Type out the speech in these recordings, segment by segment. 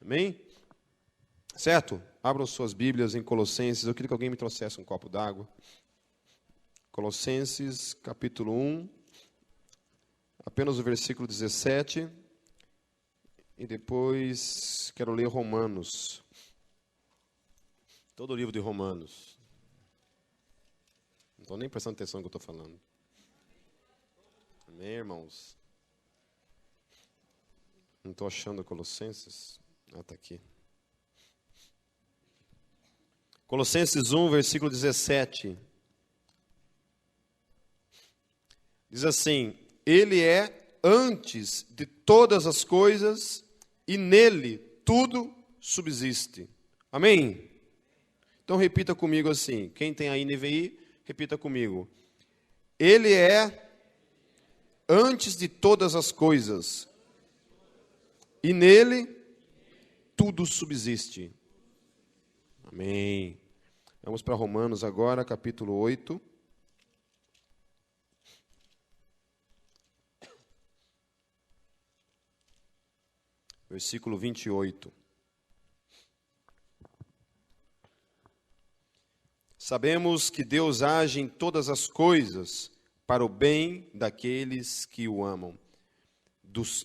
Amém? Certo? Abram suas Bíblias em Colossenses. Eu queria que alguém me trouxesse um copo d'água. Colossenses, capítulo 1, apenas o versículo 17. E depois quero ler Romanos. Todo o livro de Romanos. Não estou nem prestando atenção no que eu estou falando. Amém, irmãos? Não estou achando Colossenses. Ah, está aqui. Colossenses 1, versículo 17. Diz assim: Ele é antes de todas as coisas e nele tudo subsiste. Amém? Então repita comigo assim. Quem tem aí NVI, repita comigo. Ele é antes de todas as coisas e nele tudo subsiste. Amém. Vamos para Romanos agora, capítulo 8. Versículo 28. Sabemos que Deus age em todas as coisas para o bem daqueles que o amam, dos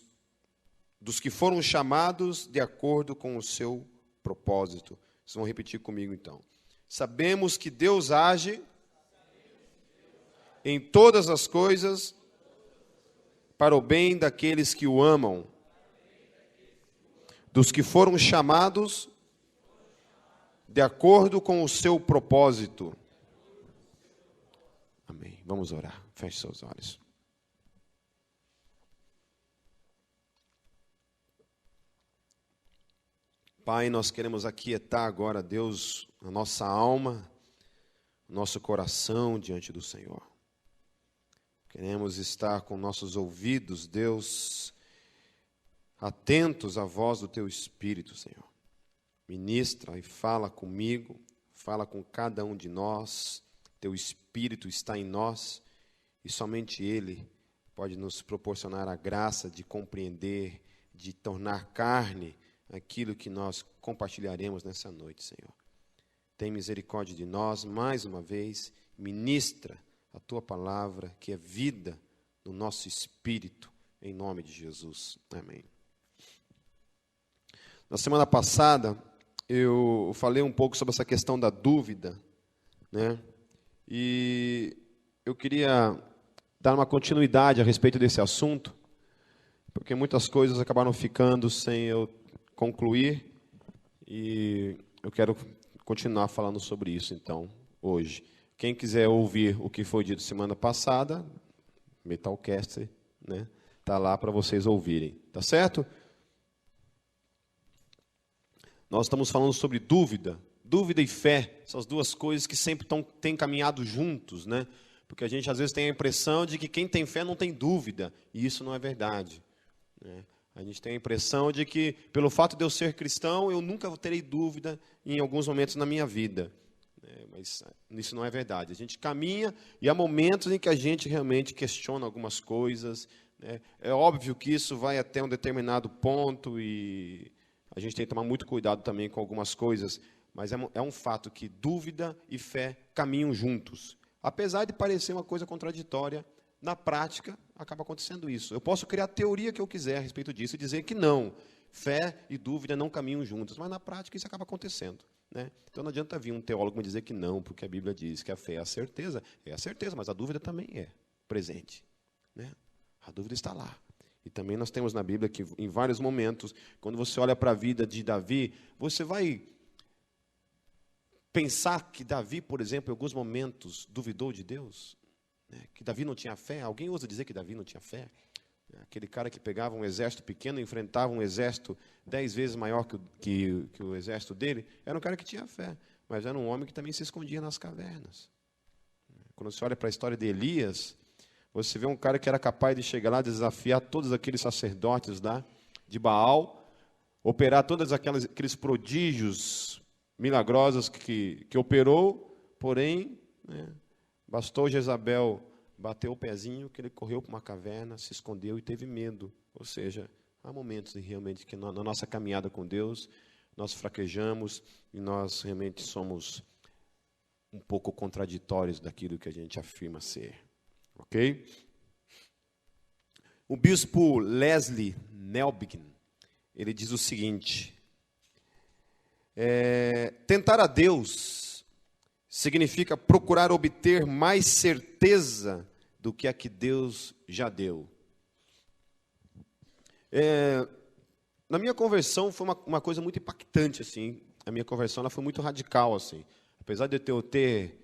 que foram chamados de acordo com o seu propósito. Vocês vão repetir comigo então. Sabemos que Deus age em todas as coisas para o bem daqueles que o amam, dos que foram chamados de acordo com o seu propósito. Amém. Vamos orar. Feche seus olhos. Pai, nós queremos aquietar agora, Deus, a nossa alma, nosso coração diante do Senhor. Queremos estar com nossos ouvidos, Deus, atentos à voz do Teu Espírito, Senhor. Ministra e fala comigo, fala com cada um de nós. Teu Espírito está em nós e somente Ele pode nos proporcionar a graça de compreender, de tornar carne aquilo que nós compartilharemos nessa noite, Senhor. Tem misericórdia de nós, mais uma vez, ministra a Tua palavra, que é vida no nosso espírito, em nome de Jesus. Amém. Na semana passada, eu falei um pouco sobre essa questão da dúvida, né? E eu queria dar uma continuidade a respeito desse assunto, porque muitas coisas acabaram ficando sem eu concluir, e eu quero continuar falando sobre isso, então, hoje. Quem quiser ouvir o que foi dito semana passada, Metalcast, né? Tá lá para vocês ouvirem, tá certo? Nós estamos falando sobre dúvida. Dúvida e fé são as duas coisas que sempre têm caminhado juntos, né? Porque a gente às vezes tem a impressão de que quem tem fé não tem dúvida, e isso não é verdade, né? A gente tem a impressão de que, pelo fato de eu ser cristão, eu nunca terei dúvida em alguns momentos na minha vida, né? Mas isso não é verdade. A gente caminha e há momentos em que a gente realmente questiona algumas coisas, né? É óbvio que isso vai até um determinado ponto e a gente tem que tomar muito cuidado também com algumas coisas, mas é um fato que dúvida e fé caminham juntos. Apesar de parecer uma coisa contraditória, na prática acaba acontecendo isso. Eu posso criar a teoria que eu quiser a respeito disso e dizer que não, fé e dúvida não caminham juntas, mas na prática isso acaba acontecendo, né? Então não adianta vir um teólogo me dizer que não, porque a Bíblia diz que a fé é a certeza, mas a dúvida também é presente, né? A dúvida está lá. E também nós temos na Bíblia que, em vários momentos, quando você olha para a vida de Davi, você vai pensar que Davi, por exemplo, em alguns momentos duvidou de Deus, né? Que Davi não tinha fé. Alguém ousa dizer que Davi não tinha fé? Aquele cara que pegava um exército pequeno e enfrentava um exército 10 vezes maior que o exército dele, era um cara que tinha fé, mas era um homem que também se escondia nas cavernas. Quando você olha para a história de Elias, você vê um cara que era capaz de chegar lá, desafiar todos aqueles sacerdotes lá de Baal, operar todos aqueles prodígios milagrosos que operou, porém, né, bastou Jezabel bater o pezinho que ele correu para uma caverna, se escondeu e teve medo. Ou seja, há momentos realmente que na nossa caminhada com Deus, nós fraquejamos e nós realmente somos um pouco contraditórios daquilo que a gente afirma ser. Ok? O bispo Leslie Nelbigin, ele diz o seguinte: tentar a Deus significa procurar obter mais certeza do que a que Deus já deu. Na minha conversão foi uma coisa muito impactante, assim. A minha conversão ela foi muito radical, assim. Apesar de eu ter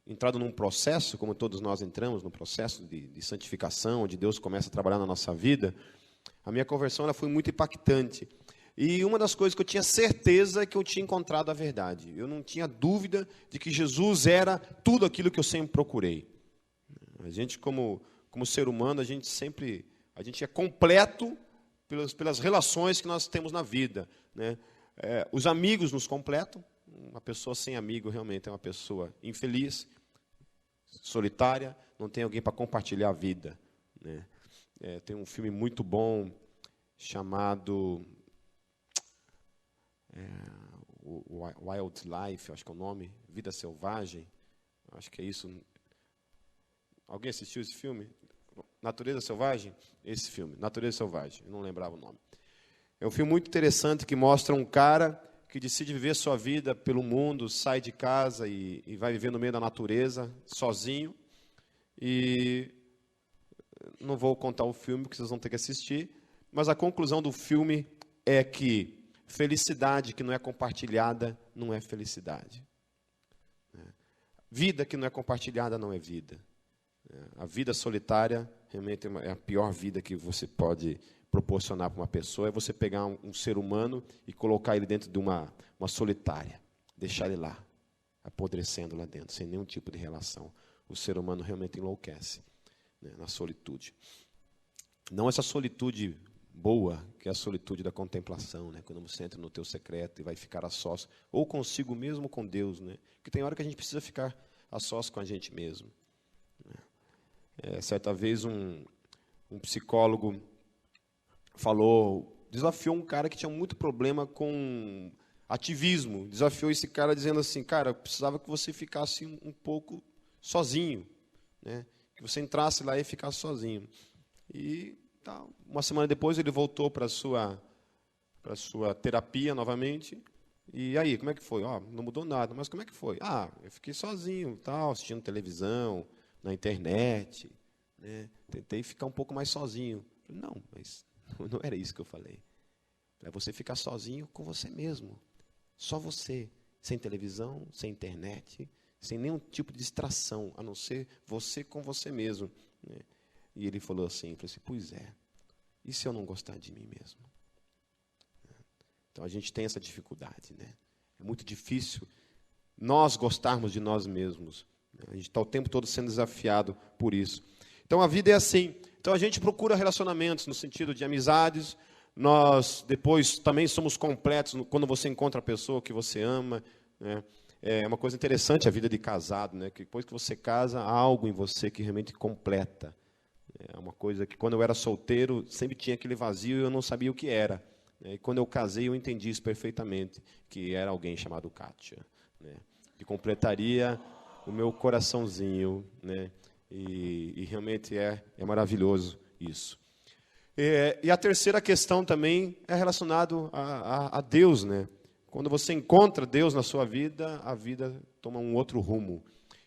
entrado num processo, como todos nós entramos, num processo de santificação, onde Deus começa a trabalhar na nossa vida, a minha conversão ela foi muito impactante. E uma das coisas que eu tinha certeza é que eu tinha encontrado a verdade. Eu não tinha dúvida de que Jesus era tudo aquilo que eu sempre procurei. A gente, como ser humano, a gente é completo pelas relações que nós temos na vida, né? Os amigos nos completam. Uma pessoa sem amigo realmente é uma pessoa infeliz, solitária, não tem alguém para compartilhar a vida, né? Tem um filme muito bom chamado Wildlife, acho que é o nome, Vida Selvagem, acho que é isso. Alguém assistiu esse filme? Natureza Selvagem? Esse filme, Natureza Selvagem, eu não lembrava o nome. É um filme muito interessante que mostra um cara que decide viver sua vida pelo mundo, sai de casa e vai viver no meio da natureza, sozinho. E não vou contar o filme, porque vocês vão ter que assistir, mas a conclusão do filme é que felicidade que não é compartilhada não é felicidade. Vida que não é compartilhada não é vida. A vida solitária realmente é a pior vida que você pode proporcionar para uma pessoa. É você pegar um ser humano e colocar ele dentro de uma solitária, deixar ele lá, apodrecendo lá dentro, sem nenhum tipo de relação. O ser humano realmente enlouquece, né, na solitude. Não essa solitude boa, que é a solitude da contemplação, né, quando você entra no teu secreto e vai ficar a sós, ou consigo mesmo, com Deus, né, porque tem hora que a gente precisa ficar a sós com a gente mesmo. Certa vez um psicólogo desafiou um cara que tinha muito problema com ativismo, desafiou esse cara dizendo assim: cara, eu precisava que você ficasse um pouco sozinho, né? Que você entrasse lá e ficasse sozinho. E uma semana depois ele voltou para a sua terapia novamente. E aí, como é que foi? Não mudou nada, mas como é que foi? Eu fiquei sozinho, assistindo televisão, na internet, né? Tentei ficar um pouco mais sozinho. Não, mas não era isso que eu falei. É você ficar sozinho com você mesmo. Só você, sem televisão, sem internet, sem nenhum tipo de distração, a não ser você com você mesmo, né? E ele falou assim, pois é, e se eu não gostar de mim mesmo? Então a gente tem essa dificuldade, né? É muito difícil nós gostarmos de nós mesmos. A gente está o tempo todo sendo desafiado por isso. Então a vida é assim. Então a gente procura relacionamentos no sentido de amizades. Nós depois também somos completos quando você encontra a pessoa que você ama, né? É uma coisa interessante a vida de casado, né? Que depois que você casa, há algo em você que realmente completa. É uma coisa que quando eu era solteiro sempre tinha aquele vazio e eu não sabia o que era. E quando eu casei eu entendi isso perfeitamente, que era alguém chamado Kátia, né? Que completaria o meu coraçãozinho, né? E realmente é maravilhoso isso. E a terceira questão também é relacionado a Deus, né? Quando você encontra Deus na sua vida, a vida toma um outro rumo.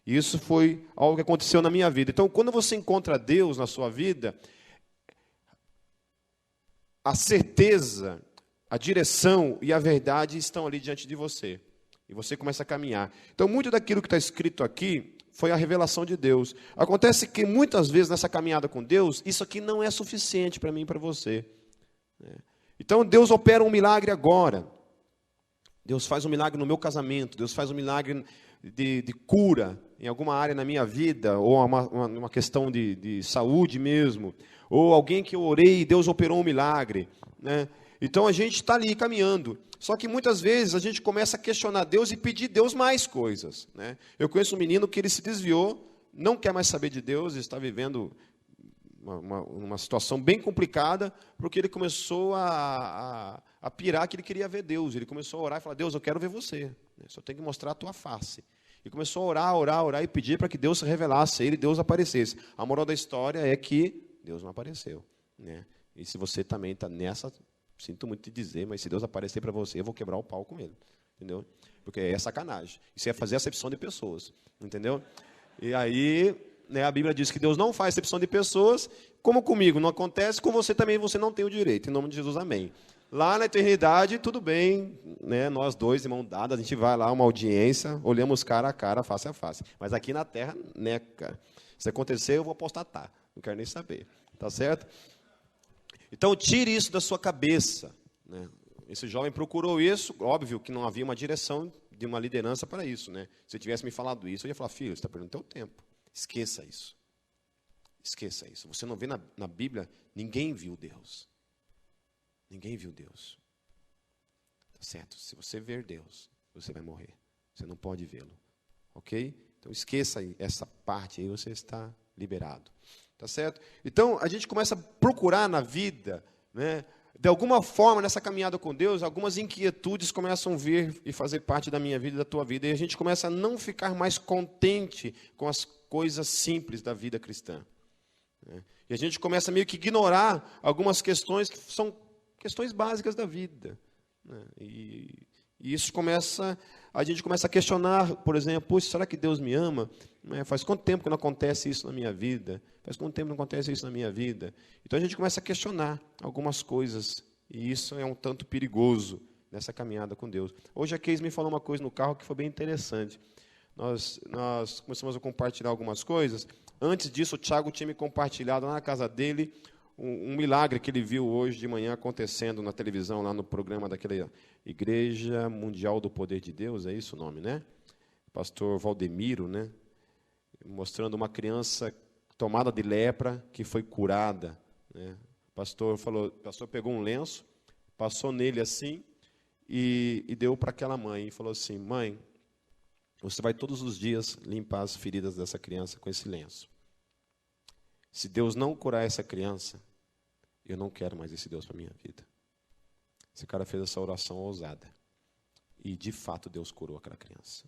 E isso foi algo que aconteceu na minha vida. Então, quando você encontra Deus na sua vida, a certeza, a direção e a verdade estão ali diante de você. E você começa a caminhar. Então, muito daquilo que está escrito aqui foi a revelação de Deus. Acontece que muitas vezes nessa caminhada com Deus, isso aqui não é suficiente para mim e para você. Então, Deus opera um milagre agora. Deus faz um milagre no meu casamento. Deus faz um milagre de cura em alguma área na minha vida, ou uma questão de saúde mesmo. Ou alguém que eu orei e Deus operou um milagre, né? Então, a gente está ali caminhando. Só que muitas vezes a gente começa a questionar Deus e pedir Deus mais coisas, né? Eu conheço um menino que ele se desviou, não quer mais saber de Deus, está vivendo uma situação bem complicada, porque ele começou a pirar que ele queria ver Deus. Ele começou a orar e falar, Deus, eu quero ver você. Só tenho que mostrar a tua face. E começou a orar e pedir para que Deus se revelasse a ele, Deus aparecesse. A moral da história é que Deus não apareceu. Né? E se você também está nessa, sinto muito te dizer, mas se Deus aparecer para você, eu vou quebrar o pau com ele. Entendeu? Porque é sacanagem. Isso é fazer acepção de pessoas. Entendeu? E aí, né, a Bíblia diz que Deus não faz acepção de pessoas, como comigo não acontece, com você também você não tem o direito. Em nome de Jesus, amém. Lá na eternidade, tudo bem, né, nós dois, de mão dada, a gente vai lá, uma audiência, olhamos cara a cara, face a face. Mas aqui na terra, neca. Se acontecer, eu vou apostatar. Não quero nem saber. Tá certo? Então, tire isso da sua cabeça. Né? Esse jovem procurou isso, óbvio que não havia uma direção de uma liderança para isso. Né? Se eu tivesse me falado isso, eu ia falar, filho, você está perdendo teu tempo. Esqueça isso. Esqueça isso. Você não vê na Bíblia, ninguém viu Deus. Ninguém viu Deus. Tá certo? Se você ver Deus, você vai morrer. Você não pode vê-lo. Ok? Então esqueça aí essa parte aí, você está liberado. Tá certo? Então a gente começa a procurar na vida, né? De alguma forma, nessa caminhada com Deus, algumas inquietudes começam a vir e fazer parte da minha vida e da tua vida. E a gente começa a não ficar mais contente com as coisas simples da vida cristã. Né? E a gente começa meio que ignorar algumas questões que são questões básicas da vida. Né? E isso a gente começa a questionar, por exemplo, será que Deus me ama? Faz quanto tempo que não acontece isso na minha vida? Faz quanto tempo não acontece isso na minha vida? Então a gente começa a questionar algumas coisas, e isso é um tanto perigoso nessa caminhada com Deus. Hoje a Keis me falou uma coisa no carro que foi bem interessante. Nós começamos a compartilhar algumas coisas. Antes disso, o Thiago tinha me compartilhado lá na casa dele um milagre que ele viu hoje de manhã acontecendo na televisão, lá no programa daquela Igreja Mundial do Poder de Deus, é isso o nome, né? Pastor Valdemiro, né? Mostrando uma criança tomada de lepra que foi curada. Né? O pastor pegou um lenço, passou nele assim e deu para aquela mãe e falou assim, mãe, você vai todos os dias limpar as feridas dessa criança com esse lenço. Se Deus não curar essa criança, eu não quero mais esse Deus para a minha vida. Esse cara fez essa oração ousada. E, de fato, Deus curou aquela criança.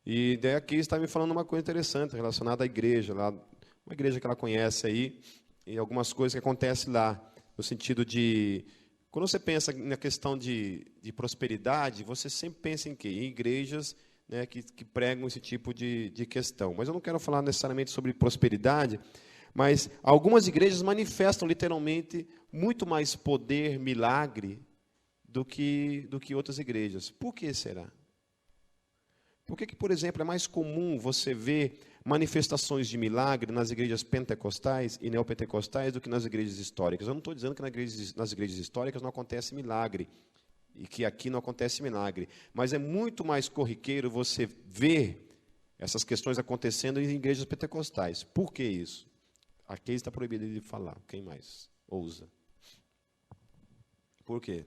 E daí aqui está me falando uma coisa interessante relacionada à igreja, lá, uma igreja que ela conhece aí, e algumas coisas que acontecem lá, no sentido de... Quando você pensa na questão de prosperidade, você sempre pensa em quê? Em igrejas, né, que pregam esse tipo de questão. Mas eu não quero falar necessariamente sobre prosperidade, mas algumas igrejas manifestam literalmente muito mais poder, milagre, do que outras igrejas. Por que será? Por que, por exemplo, é mais comum você ver manifestações de milagre nas igrejas pentecostais e neopentecostais do que nas igrejas históricas? Eu não estou dizendo que nas igrejas históricas não acontece milagre, e que aqui não acontece milagre. Mas é muito mais corriqueiro você ver essas questões acontecendo em igrejas pentecostais. Por que isso? Aqui está proibido de falar. Quem mais ousa? Por quê?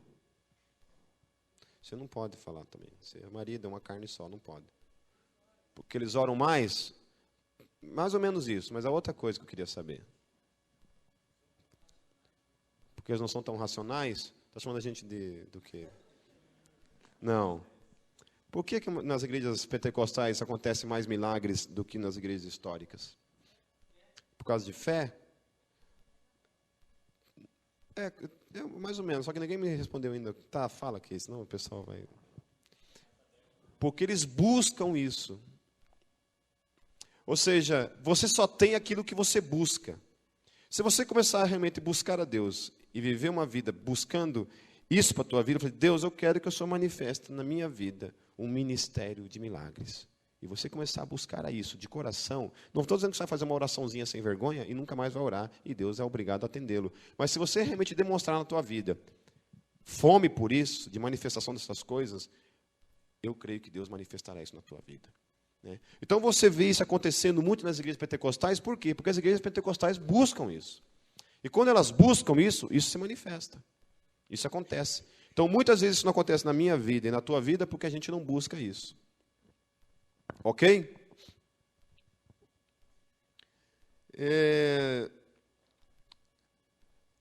Você não pode falar também. Você é marido, é uma carne só, não pode. Porque eles oram mais? Mais ou menos isso, mas há outra coisa que eu queria saber. Porque eles não são tão racionais? Está chamando a gente do quê? Não. Por que nas igrejas pentecostais acontecem mais milagres do que nas igrejas históricas? Por causa de fé? Mais ou menos, só que ninguém me respondeu ainda. Tá, fala aqui, senão o pessoal vai... Porque eles buscam isso. Ou seja, você só tem aquilo que você busca. Se você começar a realmente buscar a Deus e viver uma vida buscando isso para a tua vida, Deus, eu quero que o Senhor manifeste na minha vida um ministério de milagres. E você começar a buscar isso de coração. Não estou dizendo que você vai fazer uma oraçãozinha sem vergonha e nunca mais vai orar, e Deus é obrigado a atendê-lo. Mas se você realmente demonstrar na tua vida fome por isso, de manifestação dessas coisas, eu creio que Deus manifestará isso na tua vida. Né? Então você vê isso acontecendo muito nas igrejas pentecostais, por quê? Porque as igrejas pentecostais buscam isso. E quando elas buscam isso, isso se manifesta. Isso acontece. Então muitas vezes isso não acontece na minha vida e na tua vida porque a gente não busca isso. Ok?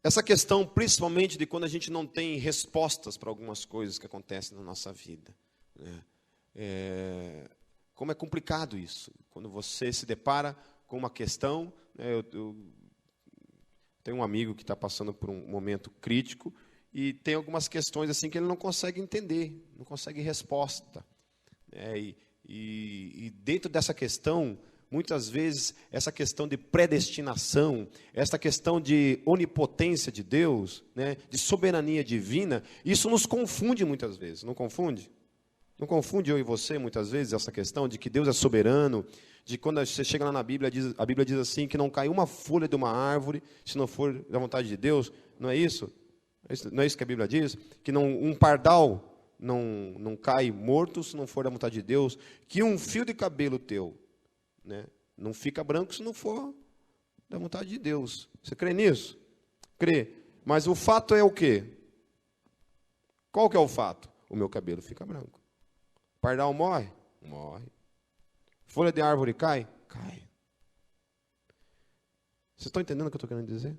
Essa questão, principalmente de quando a gente não tem respostas para algumas coisas que acontecem na nossa vida, né? Como é complicado isso, quando você se depara com uma questão, né? Eu tenho um amigo que está passando por um momento crítico e tem algumas questões assim que ele não consegue entender, não consegue resposta, né? E dentro dessa questão, muitas vezes, essa questão de predestinação, essa questão de onipotência de Deus, né, de soberania divina, isso nos confunde muitas vezes, não confunde? Não confunde eu e você, muitas vezes, essa questão de que Deus é soberano, de quando você chega lá na Bíblia, a Bíblia diz assim, que não cai uma folha de uma árvore, se não for da vontade de Deus, não é isso? Não é isso que a Bíblia diz? Que um pardal não cai morto, se não for da vontade de Deus, que um fio de cabelo teu, né, não fica branco se não for da vontade de Deus. Você crê nisso? Crê. Mas o fato é o quê? Qual que é o fato? O meu cabelo fica branco. Pardal morre? Morre. Folha de árvore cai? Cai. Vocês estão entendendo o que eu estou querendo dizer?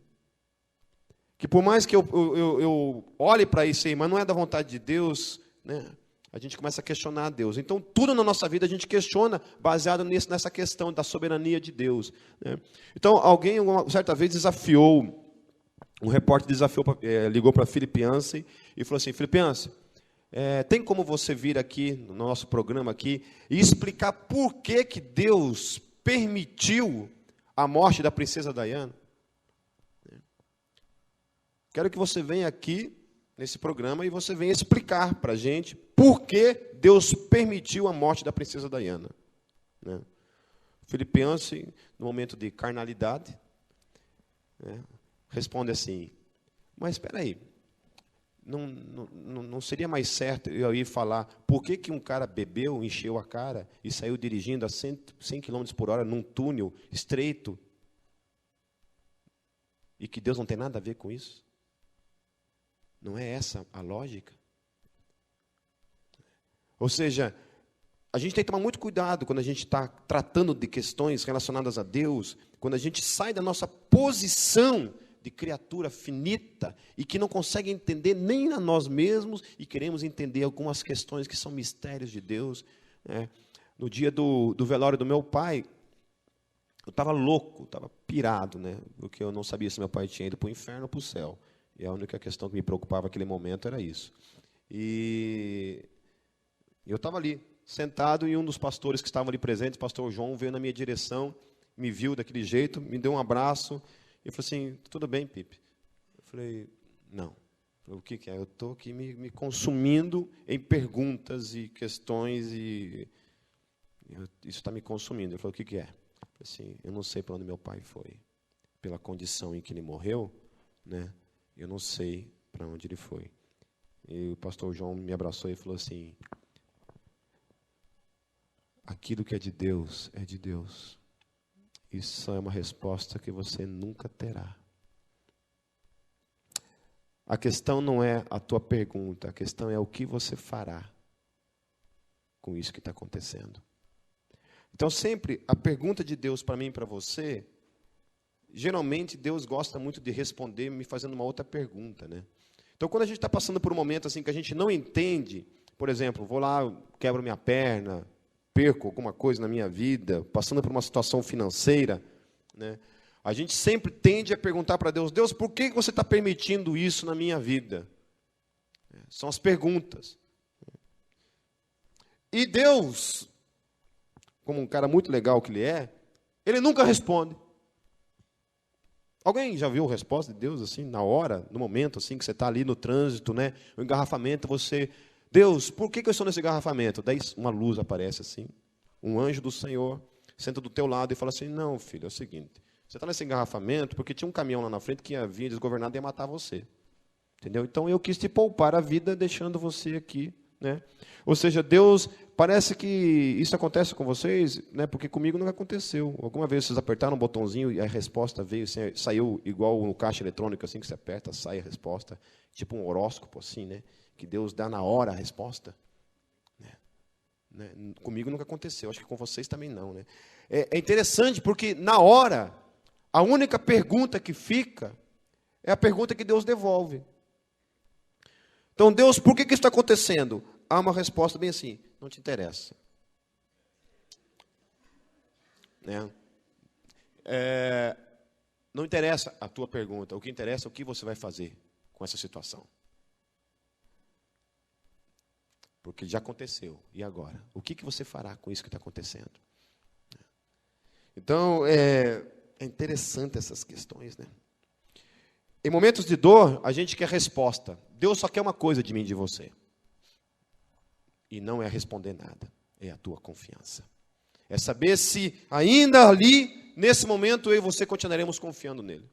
Que por mais que eu olhe para isso aí, mas não é da vontade de Deus, né? A gente começa a questionar Deus. Então, tudo na nossa vida a gente questiona baseado nessa questão da soberania de Deus, né? Então, alguém certa vez desafiou, um repórter ligou para Philip Yancey e falou assim, Philip Yancey, tem como você vir aqui, no nosso programa aqui, e explicar por que Deus permitiu a morte da princesa Diana? Quero que você venha aqui, nesse programa, e você venha explicar para a gente por que Deus permitiu a morte da princesa Diana, né? Philip Yancey, no momento de carnalidade, né, responde assim, mas espera aí, não seria mais certo eu ir falar por que um cara bebeu, encheu a cara e saiu dirigindo a 100 km por hora num túnel estreito e que Deus não tem nada a ver com isso? Não é essa a lógica? Ou seja, a gente tem que tomar muito cuidado quando a gente está tratando de questões relacionadas a Deus, quando a gente sai da nossa posição de criatura finita e que não consegue entender nem a nós mesmos e queremos entender algumas questões que são mistérios de Deus, né? No dia do velório do meu pai, eu estava louco, estava pirado, né? Porque eu não sabia se meu pai tinha ido para o inferno ou para o céu. E a única questão que me preocupava naquele momento era isso. E eu estava ali, sentado, e um dos pastores que estavam ali presentes, o pastor João, veio na minha direção, me viu daquele jeito, me deu um abraço, e falou assim, tudo bem, Pipe? Eu falei, não. Eu falei, o que é? Eu estou aqui me consumindo em perguntas e questões, e isso está me consumindo. Ele falou, o que é? Eu falei assim, eu não sei para onde meu pai foi. Pela condição em que ele morreu, né? Eu não sei para onde ele foi. E o pastor João me abraçou e falou assim, aquilo que é de Deus, é de Deus. Isso é uma resposta que você nunca terá. A questão não é a tua pergunta, a questão é o que você fará com isso que está acontecendo. Então, sempre, a pergunta de Deus para mim e para você, geralmente Deus gosta muito de responder me fazendo uma outra pergunta, né? Então, quando a gente está passando por um momento assim que a gente não entende, por exemplo, vou lá, quebro minha perna, perco alguma coisa na minha vida, passando por uma situação financeira, né? A gente sempre tende a perguntar para Deus, Deus, por que você está permitindo isso na minha vida? São as perguntas. E Deus, como um cara muito legal que ele nunca responde. Alguém já viu a resposta de Deus assim, na hora, no momento assim que você está ali no trânsito, né? O engarrafamento, Deus, por que eu estou nesse engarrafamento? Daí uma luz aparece assim, um anjo do Senhor senta do teu lado e fala assim, não, filho, é o seguinte, você está nesse engarrafamento porque tinha um caminhão lá na frente que ia vir desgovernado e ia matar você. Entendeu? Então eu quis te poupar a vida deixando você aqui, né? Ou seja, Deus, parece que isso acontece com vocês, né? Porque comigo nunca aconteceu. Alguma vez vocês apertaram um botãozinho e a resposta veio, saiu igual no caixa eletrônico, assim que você aperta, sai a resposta, tipo um horóscopo, assim, né? Que Deus dá na hora a resposta. Né? Comigo nunca aconteceu, acho que com vocês também não, né? É interessante porque na hora a única pergunta que fica é a pergunta que Deus devolve. Então, Deus, por que isso está acontecendo? Há uma resposta bem assim, não te interessa. Né? Não interessa a tua pergunta, o que interessa é o que você vai fazer com essa situação. Porque já aconteceu, e agora? O que você fará com isso que está acontecendo? Então, é interessante essas questões, né? Em momentos de dor, a gente quer resposta. Deus só quer uma coisa de mim e de você. E não é responder nada, é a tua confiança. É saber se ainda ali, nesse momento, eu e você continuaremos confiando nele.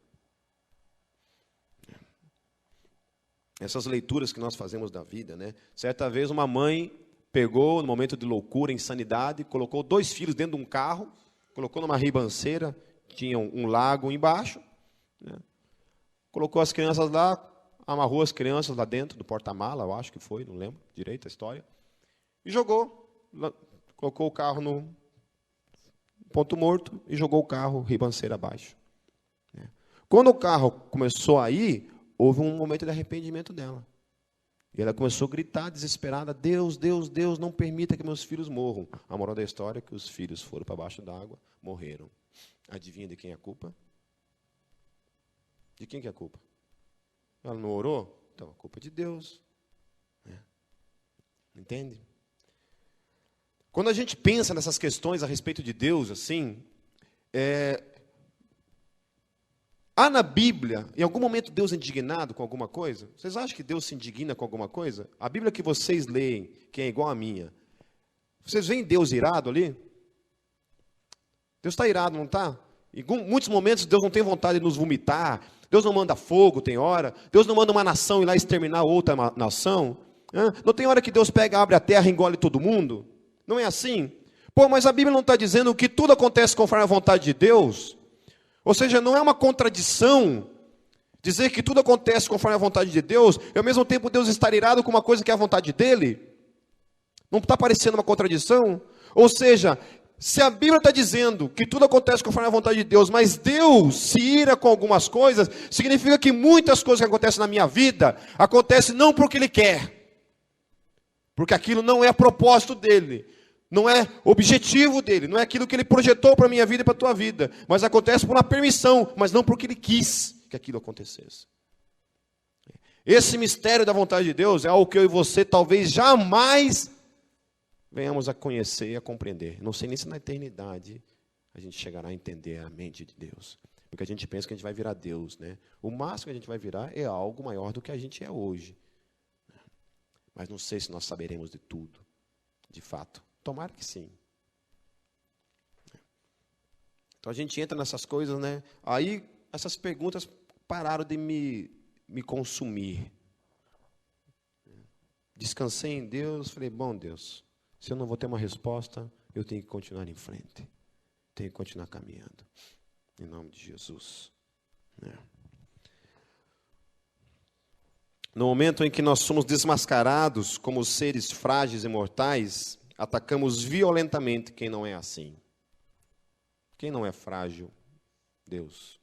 Essas leituras que nós fazemos da vida, né? Certa vez uma mãe pegou, no momento de loucura, insanidade, colocou 2 filhos dentro de um carro, colocou numa ribanceira, tinha um lago embaixo, né? Colocou as crianças lá, amarrou as crianças lá dentro do porta-mala, eu acho que foi, não lembro direito a história, e jogou, colocou o carro no ponto morto e jogou o carro ribanceira abaixo. Quando o carro começou a ir, houve um momento de arrependimento dela. E ela começou a gritar desesperada, Deus, Deus, Deus, não permita que meus filhos morram. A moral da história é que os filhos foram para baixo d'água, morreram. Adivinha de quem é a culpa? De quem que é a culpa? Ela não orou? Então, a culpa é de Deus. Entende? Quando a gente pensa nessas questões a respeito de Deus, assim, há na Bíblia, em algum momento, Deus indignado com alguma coisa? Vocês acham que Deus se indigna com alguma coisa? A Bíblia que vocês leem, que é igual à minha, vocês veem Deus irado ali? Deus está irado, não está? Em muitos momentos, Deus não tem vontade de nos vomitar. Deus não manda fogo, tem hora. Deus não manda uma nação ir lá exterminar outra nação. Não tem hora que Deus pega, abre a terra e engole todo mundo? Não é assim? Pô, mas a Bíblia não está dizendo que tudo acontece conforme a vontade de Deus? Ou seja, não é uma contradição dizer que tudo acontece conforme a vontade de Deus, e ao mesmo tempo Deus estar irado com uma coisa que é a vontade dele? Não está parecendo uma contradição? Ou seja, se a Bíblia está dizendo que tudo acontece conforme a vontade de Deus, mas Deus se ira com algumas coisas, significa que muitas coisas que acontecem na minha vida, acontecem não porque Ele quer, porque aquilo não é propósito dEle, não é objetivo dEle, não é aquilo que Ele projetou para a minha vida e para a tua vida, mas acontece por uma permissão, mas não porque Ele quis que aquilo acontecesse. Esse mistério da vontade de Deus é algo que eu e você talvez jamais venhamos a conhecer e a compreender. Não sei nem se na eternidade a gente chegará a entender a mente de Deus. Porque a gente pensa que a gente vai virar Deus, né? O máximo que a gente vai virar é algo maior do que a gente é hoje. Mas não sei se nós saberemos de tudo, de fato. Tomara que sim. Então a gente entra nessas coisas, né? Aí essas perguntas pararam de me consumir. Descansei em Deus, falei, bom Deus, se eu não vou ter uma resposta, eu tenho que continuar em frente. Tenho que continuar caminhando. Em nome de Jesus. No momento em que nós somos desmascarados como seres frágeis e mortais, atacamos violentamente quem não é assim. Quem não é frágil? Deus.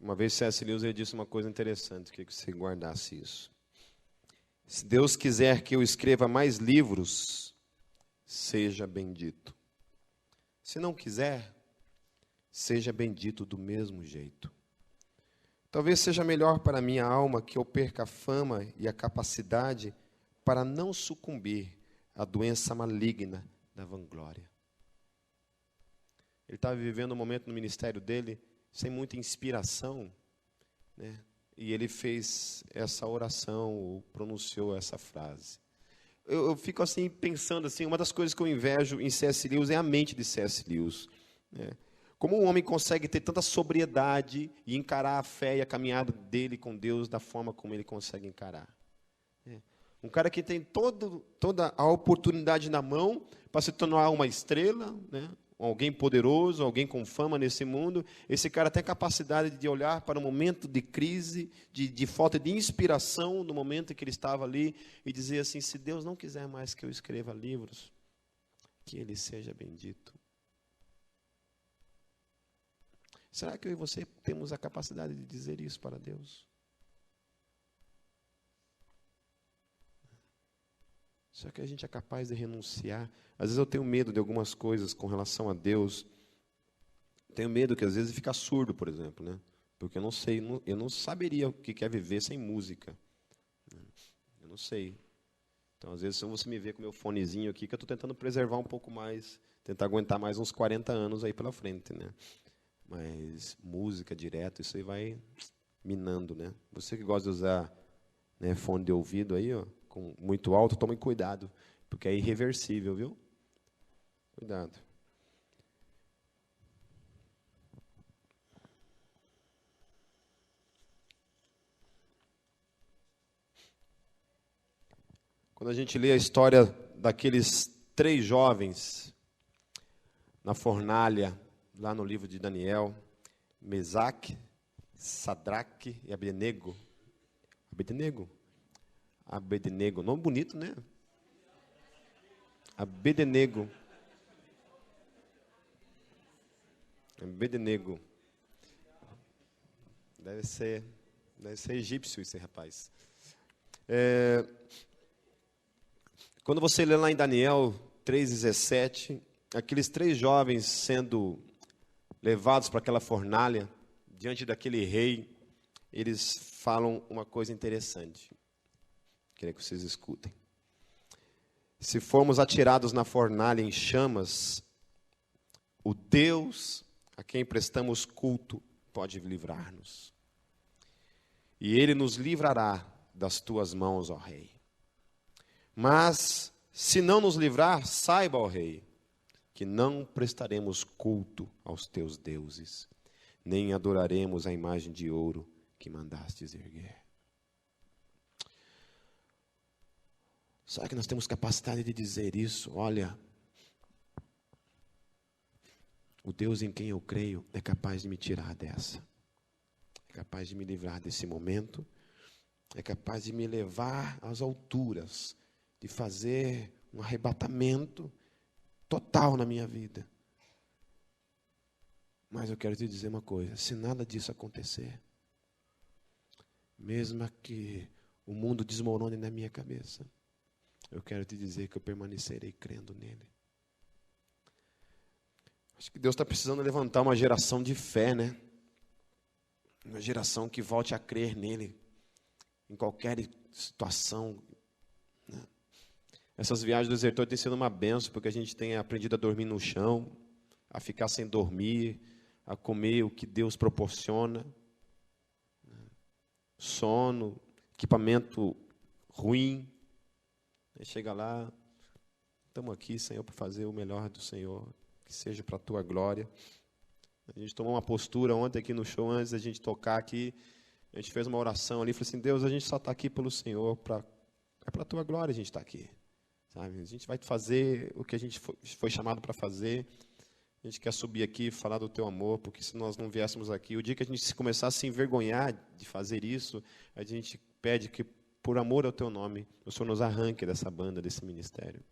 Uma vez C.S. Lewis ele disse uma coisa interessante, queria que você guardasse isso. Se Deus quiser que eu escreva mais livros, seja bendito. Se não quiser, seja bendito do mesmo jeito. Talvez seja melhor para a minha alma que eu perca a fama e a capacidade para não sucumbir à doença maligna da vanglória. Ele estava vivendo um momento no ministério dele sem muita inspiração, né? E ele fez essa oração, ou pronunciou essa frase. Eu fico assim, pensando assim, uma das coisas que eu invejo em C.S. Lewis é a mente de C.S. Lewis, né? Como um homem consegue ter tanta sobriedade e encarar a fé e a caminhada dele com Deus da forma como ele consegue encarar. Um cara que tem toda a oportunidade na mão para se tornar uma estrela, né? alguém poderoso, alguém com fama nesse mundo, esse cara tem a capacidade de olhar para um momento de crise, de falta de inspiração, no momento em que ele estava ali, e dizer assim, se Deus não quiser mais que eu escreva livros, que Ele seja bendito. Será que eu e você temos a capacidade de dizer isso para Deus? Será que a gente é capaz de renunciar? Às vezes eu tenho medo de algumas coisas com relação a Deus. Tenho medo que às vezes ficar surdo, por exemplo, né? Porque eu não sei, eu não saberia o que é viver sem música. Eu não sei. Então, às vezes, se você me vê com meu fonezinho aqui, que eu estou tentando preservar um pouco mais, tentar aguentar mais uns 40 anos aí pela frente, né? Mas música direto, isso aí vai minando, né? Você que gosta de usar, né, fone de ouvido aí, ó, com muito alto, tome cuidado, porque é irreversível, viu? Cuidado. Quando a gente lê a história daqueles 3 jovens na fornalha, lá no livro de Daniel, Mesaque, Sadraque e Abednego. Abednego, nome bonito, né? Abednego. Deve ser egípcio esse rapaz. Quando você lê lá em Daniel 3,17, aqueles 3 jovens sendo levados para aquela fornalha, diante daquele rei, eles falam uma coisa interessante. Queria que vocês escutem. Se formos atirados na fornalha em chamas, o Deus a quem prestamos culto pode livrar-nos. E Ele nos livrará das tuas mãos, ó Rei. Mas, se não nos livrar, saiba, ó Rei, que não prestaremos culto aos teus deuses, nem adoraremos a imagem de ouro que mandastes erguer. Será que nós temos capacidade de dizer isso? Olha, o Deus em quem eu creio é capaz de me tirar dessa. É capaz de me livrar desse momento. É capaz de me levar às alturas, de fazer um arrebatamento total na minha vida. Mas eu quero te dizer uma coisa, se nada disso acontecer, mesmo que o mundo desmorone na minha cabeça, eu quero te dizer que eu permanecerei crendo nele. Acho que Deus está precisando levantar uma geração de fé, né? Uma geração que volte a crer nele, em qualquer situação, né? Essas viagens do desertor têm sido uma benção, porque a gente tem aprendido a dormir no chão, a ficar sem dormir, a comer o que Deus proporciona, sono, equipamento ruim. Aí chega lá, estamos aqui, Senhor, para fazer o melhor do Senhor, que seja para a Tua glória. A gente tomou uma postura ontem aqui no show, antes da gente tocar aqui, a gente fez uma oração ali, falou assim, Deus, a gente só está aqui pelo Senhor, é para a Tua glória a gente está aqui. Sabe? A gente vai fazer o que a gente foi chamado para fazer. A gente quer subir aqui e falar do Teu amor, porque se nós não viéssemos aqui, o dia que a gente começar a se envergonhar de fazer isso, a gente pede que, por amor ao Teu nome, o Senhor nos arranque dessa banda, desse ministério.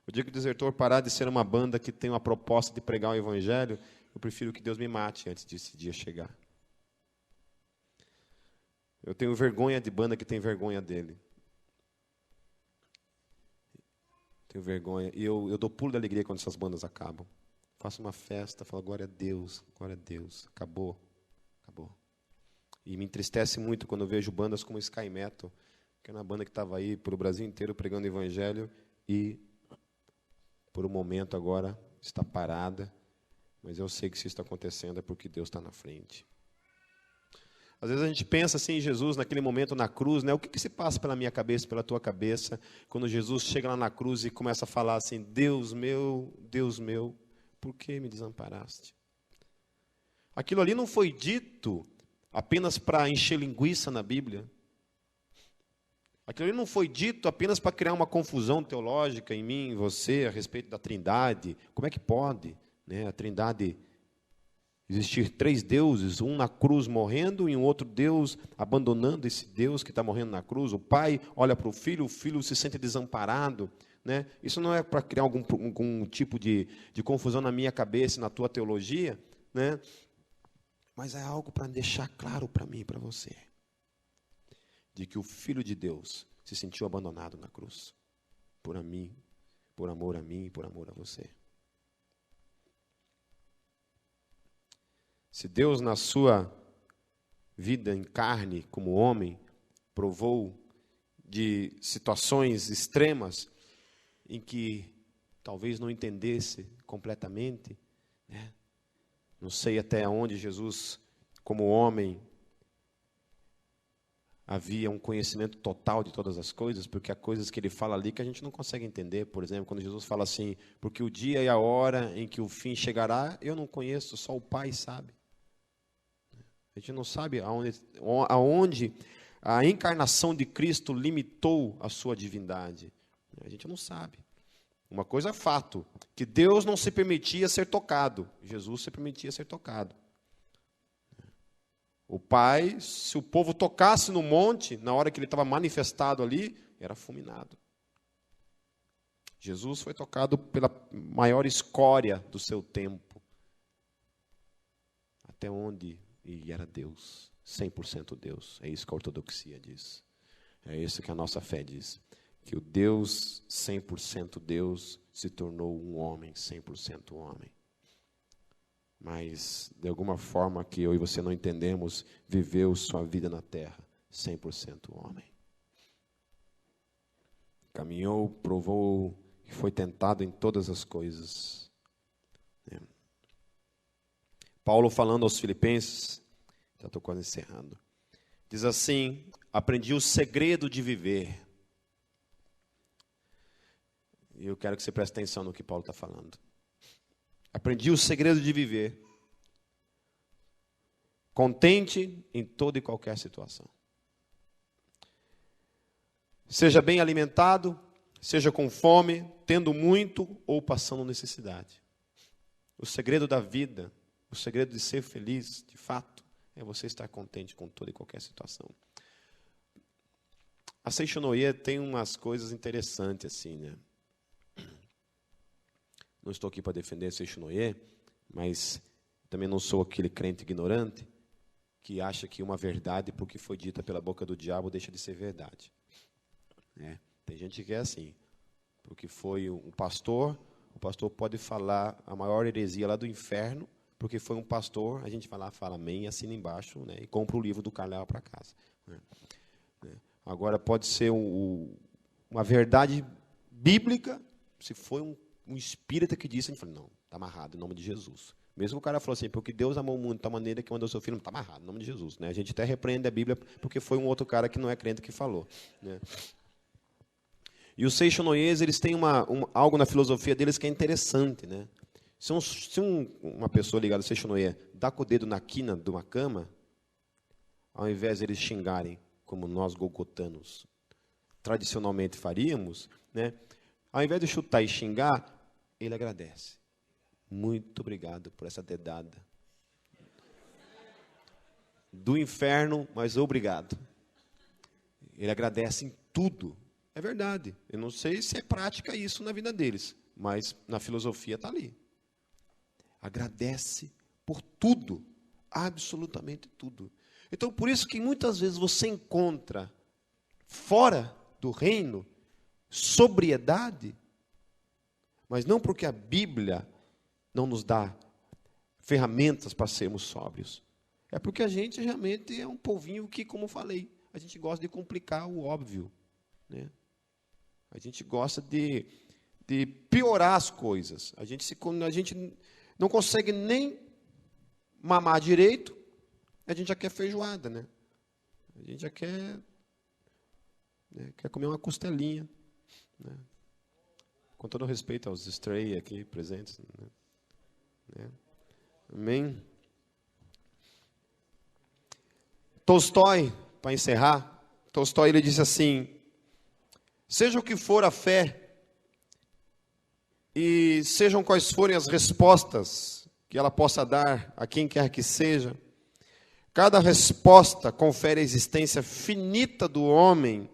O dia que o desertor parar de ser uma banda que tem uma proposta de pregar o Evangelho, eu prefiro que Deus me mate antes desse dia chegar. Eu tenho vergonha de banda que tem vergonha dele. Tenho vergonha. E eu dou pulo de alegria quando essas bandas acabam. Faço uma festa, falo, glória a Deus, acabou. E me entristece muito quando eu vejo bandas como Sky Metal, que é uma banda que estava aí pelo Brasil inteiro pregando o Evangelho e, por um momento agora, está parada. Mas eu sei que se isso está acontecendo é porque Deus está na frente. Às vezes a gente pensa assim em Jesus, naquele momento na cruz, né? O que se passa pela minha cabeça, pela tua cabeça, quando Jesus chega lá na cruz e começa a falar assim, Deus meu, por que me desamparaste? Aquilo ali não foi dito apenas para encher linguiça na Bíblia. Aquilo ali não foi dito apenas para criar uma confusão teológica em mim, em você, a respeito da Trindade. Como é que pode? né? A Trindade, existir 3 deuses, um na cruz morrendo e um outro Deus abandonando esse Deus que está morrendo na cruz. O pai olha para o filho se sente desamparado, né? Isso não é para criar algum tipo de confusão na minha cabeça, na tua teologia, né? Mas é algo para deixar claro para mim e para você, de que o Filho de Deus se sentiu abandonado na cruz, por mim, por amor a mim e por amor a você. Se Deus, na sua vida em carne, como homem, provou de situações extremas em que talvez não entendesse completamente, né? Não sei até onde Jesus, como homem, havia um conhecimento total de todas as coisas, porque há coisas que ele fala ali que a gente não consegue entender. Por exemplo, quando Jesus fala assim, porque o dia e a hora em que o fim chegará, eu não conheço, só o Pai sabe. A gente não sabe aonde a encarnação de Cristo limitou a sua divindade. A gente não sabe. Uma coisa é fato, que Deus não se permitia ser tocado, Jesus se permitia ser tocado. O Pai, se o povo tocasse no monte, na hora que ele estava manifestado ali, era fulminado. Jesus foi tocado pela maior escória do seu tempo. Até onde ele era Deus, 100% Deus. É isso que a ortodoxia diz. É isso que a nossa fé diz. Que o Deus, 100% Deus, se tornou um homem, 100% homem. Mas, de alguma forma que eu e você não entendemos, viveu sua vida na terra, 100% homem. Caminhou, provou e foi tentado em todas as coisas. Paulo falando aos Filipenses, já estou quase encerrando, diz assim, aprendi o segredo de viver. E eu quero que você preste atenção no que Paulo está falando. Aprendi o segredo de viver contente em toda e qualquer situação. Seja bem alimentado, seja com fome, tendo muito ou passando necessidade. O segredo da vida, o segredo de ser feliz, de fato, é você estar contente com toda e qualquer situação. A Seishonoye tem umas coisas interessantes assim, né? Não estou aqui para defender a Seishonoye, mas também não sou aquele crente ignorante que acha que uma verdade, porque foi dita pela boca do diabo, deixa de ser verdade. Tem gente que é assim, porque foi um pastor, o pastor pode falar a maior heresia lá do inferno, porque foi um pastor, a gente vai lá, fala amém, assina embaixo, né, e compra o livro do cara e leva para casa. Agora, pode ser uma verdade bíblica, se foi um espírita que disse, a gente fala, não, está amarrado, em nome de Jesus. Mesmo o cara falou assim, porque Deus amou o mundo de tal maneira que mandou seu filho, está amarrado, em nome de Jesus. Né? A gente até repreende a Bíblia, porque foi um outro cara que não é crente que falou. Né? E os Seishonoyes, eles têm algo na filosofia deles que é interessante. Né? Se uma pessoa ligada ao Seishonoye dá com o dedo na quina de uma cama, ao invés de eles xingarem, como nós golgotanos tradicionalmente faríamos, né? Ao invés de chutar e xingar, ele agradece. Muito obrigado por essa dedada. Do inferno, mas obrigado. Ele agradece em tudo. É verdade. Eu não sei se é prática isso na vida deles, mas na filosofia está ali. Agradece por tudo. Absolutamente tudo. Então, por isso que muitas vezes você encontra fora do reino sobriedade, mas não porque a Bíblia não nos dá ferramentas para sermos sóbrios. É porque a gente realmente é um povinho que, como falei, a gente gosta de complicar o óbvio. Né? A gente gosta de piorar as coisas. A gente não consegue nem mamar direito, a gente já quer feijoada, né? A gente já quer comer uma costelinha. Né? Com todo respeito aos stray aqui presentes. Né? Amém? Tolstói, para encerrar, Tolstói ele disse assim, seja o que for a fé, e E sejam quais forem as respostas que ela possa dar a quem quer que seja, cada resposta confere à existência finita do homem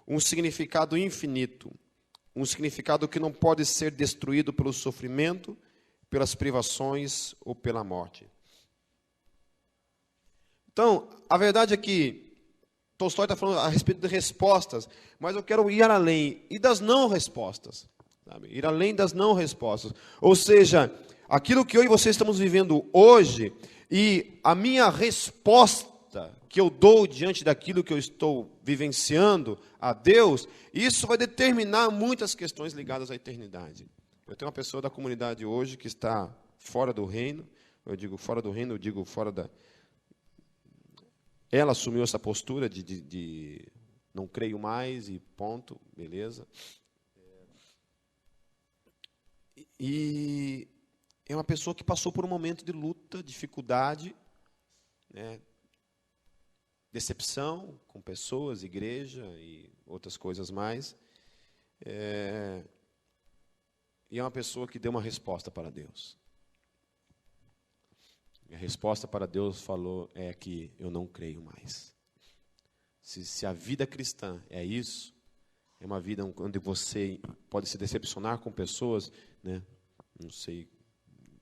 um significado infinito, um significado que não pode ser destruído pelo sofrimento, pelas privações ou pela morte. Então, a verdade é que Tolstói está falando a respeito de respostas, mas eu quero ir além, e das não respostas. Sabe? Ir além das não respostas. Ou seja, aquilo que eu e você estamos vivendo hoje, e a minha resposta que eu dou diante daquilo que eu estou vivenciando a Deus, isso vai determinar muitas questões ligadas à eternidade. Eu tenho uma pessoa da comunidade hoje que está fora do reino, eu digo fora do reino, eu digo fora da... Ela assumiu essa postura de não creio mais e ponto, beleza. E é uma pessoa que passou por um momento de luta, dificuldade, né, decepção com pessoas, igreja e outras coisas mais. E é uma pessoa que deu uma resposta para Deus. E a resposta para Deus falou é que eu não creio mais. Se a vida cristã é isso, é uma vida onde você pode se decepcionar com pessoas, né? Não sei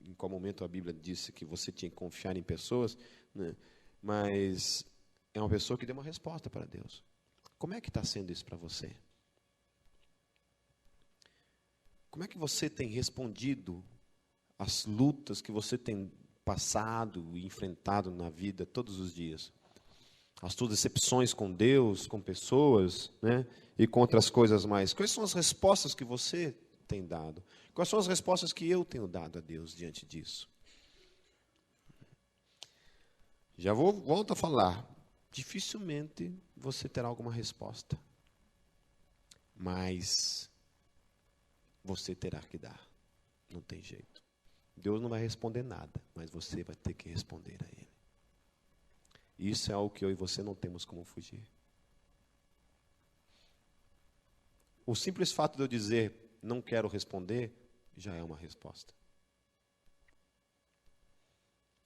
em qual momento a Bíblia disse que você tinha que confiar em pessoas, né? Mas é uma pessoa que deu uma resposta para Deus. Como é que está sendo isso para você? Como é que você tem respondido às lutas que você tem passado e enfrentado na vida todos os dias? As suas decepções com Deus, com pessoas, né? E com outras coisas mais. Quais são as respostas que você tem dado? Quais são as respostas que eu tenho dado a Deus diante disso? Volto a falar. Dificilmente você terá alguma resposta. Mas você terá que dar. Não tem jeito. Deus não vai responder nada, mas você vai ter que responder a Ele. Isso é algo que eu e você não temos como fugir. O simples fato de eu dizer não quero responder já é uma resposta.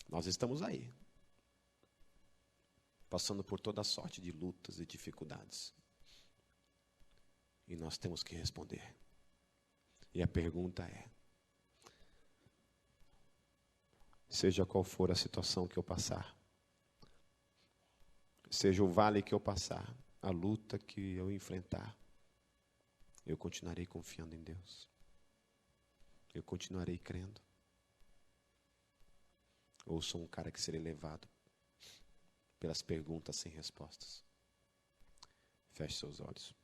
Nós estamos aí, passando por toda sorte de lutas e dificuldades. E nós temos que responder. E a pergunta é: seja qual for a situação que eu passar, seja o vale que eu passar, a luta que eu enfrentar, eu continuarei confiando em Deus. Eu continuarei crendo. Ou sou um cara que serei levado pelas perguntas sem respostas? Feche seus olhos.